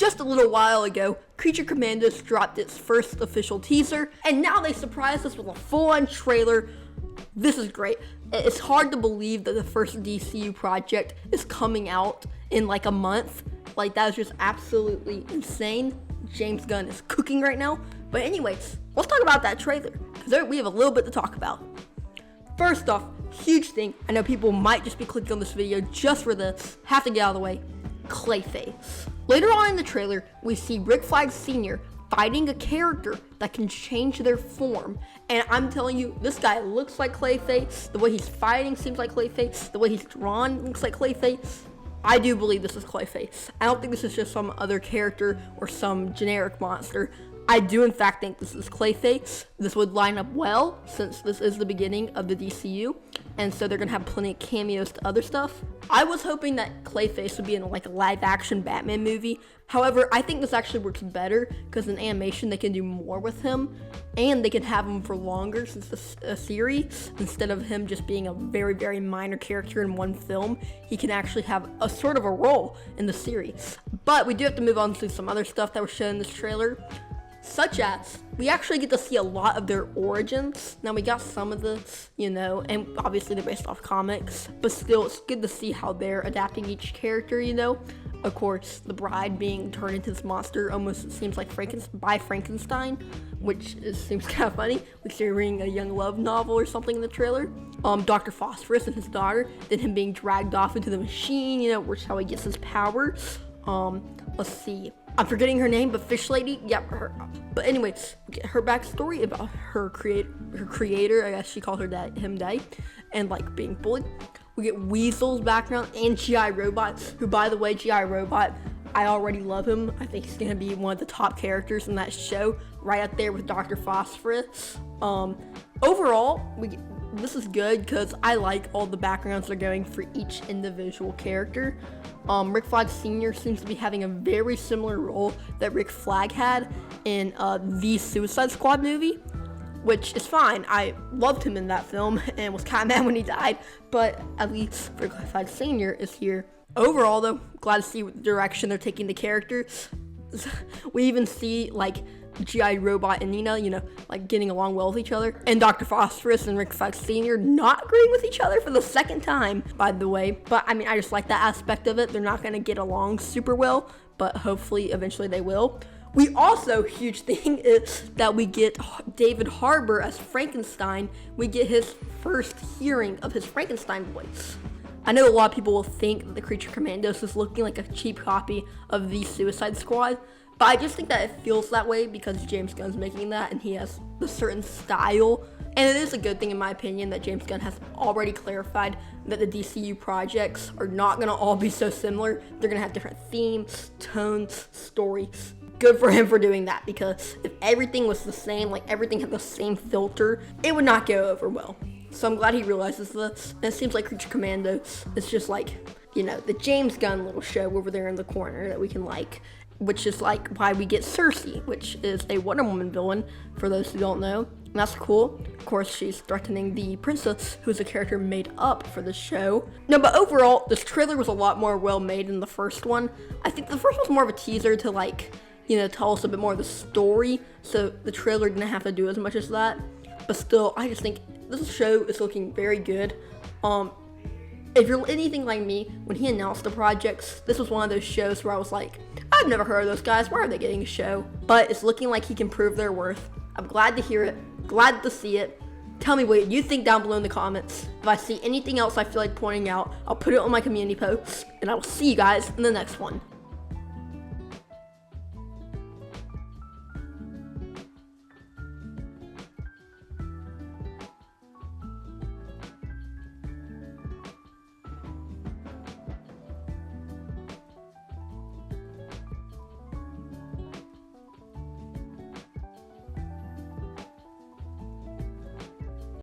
Just a little while ago, Creature Commandos dropped its first official teaser, and now they surprised us with a full-on trailer. This is great. It's hard to believe that the first DCU project is coming out in like a month. Like, that is just absolutely insane. James Gunn is cooking right now. But anyways, let's talk about that trailer, because we have a little bit to talk about. First off, huge thing. I know people might just be clicking on this video just for this. Have to get out of the way. Clayface. Later on in the trailer, we see Rick Flag Sr. fighting a character that can change their form. And I'm telling you, this guy looks like Clayface. The way he's fighting seems like Clayface. The way he's drawn looks like Clayface. I do believe this is Clayface. I don't think this is just some other character or some generic monster. I do in fact think this is Clayface. This would line up well since this is the beginning of the DCU, and so they're gonna have plenty of cameos to other stuff. I was hoping that Clayface would be in like a live action Batman movie. However, I think this actually works better because in animation they can do more with him, and they can have him for longer since it's a series. Instead of him just being a very, very minor character in one film, he can actually have a sort of a role in the series. But we do have to move on to some other stuff that was shown in this trailer, such as we actually get to see a lot of their origins. Now, we got some of this, and obviously they're based off comics, but still it's good to see how they're adapting each character. Of course, the bride being turned into this monster almost seems like by Frankenstein, which seems kind of funny. We see her reading a young love novel or something in the trailer. Dr. Phosphorus and his daughter, then him being dragged off into the machine, which is how he gets his power. Let's see. I'm forgetting her name, but Fish Lady, yep, her. But anyways, we get her backstory about her creator, I guess she called him Day, and like being bullied. We get Weasel's background and G.I. Robot, who, by the way, G.I. Robot, I already love him. I think he's gonna be one of the top characters in that show, right up there with Dr. Phosphorus. Overall, this is good because I like all the backgrounds they're going for each individual character. Rick Flag Sr. seems to be having a very similar role that Rick Flag had in the Suicide Squad movie, which is fine. I loved him in that film and was kind of mad when he died, but at least Rick Flag Sr. is here. Overall, though, glad to see what direction they're taking the character. We even see, like, G.I. Robot and Nina, like getting along well with each other, and Dr. Phosphorus and Rick Flag Sr. not agreeing with each other for the second time, by the way. But I mean, I just like that aspect of it. They're not going to get along super well, but hopefully eventually they will. We also, huge thing is that we get David Harbour as Frankenstein. We get his first hearing of his Frankenstein voice. I know a lot of people will think that the Creature Commandos is looking like a cheap copy of the Suicide Squad, but I just think that it feels that way because James Gunn's making that and he has a certain style. And it is a good thing, in my opinion, that James Gunn has already clarified that the DCU projects are not going to all be so similar. They're going to have different themes, tones, stories. Good for him for doing that, because if everything was the same, like everything had the same filter, it would not go over well. So I'm glad he realizes this. And it seems like Creature Commandos is just like, the James Gunn little show over there in the corner that we can like, which is like why we get Circe, which is a Wonder Woman villain, for those who don't know. And that's cool. Of course, she's threatening the princess, who's a character made up for the show. No, but overall, this trailer was a lot more well made than the first one. I think the first one was more of a teaser to like, tell us a bit more of the story. So the trailer didn't have to do as much as that. But still, I just think this show is looking very good. If you're anything like me, when he announced the projects, this was one of those shows where I was like, I've never heard of those guys, why are they getting a show? But it's looking like he can prove their worth. I'm glad to hear it, glad to see it. Tell me what you think down below in the comments. If I see anything else I feel like pointing out, I'll put it on my community post, and I will see you guys in the next one.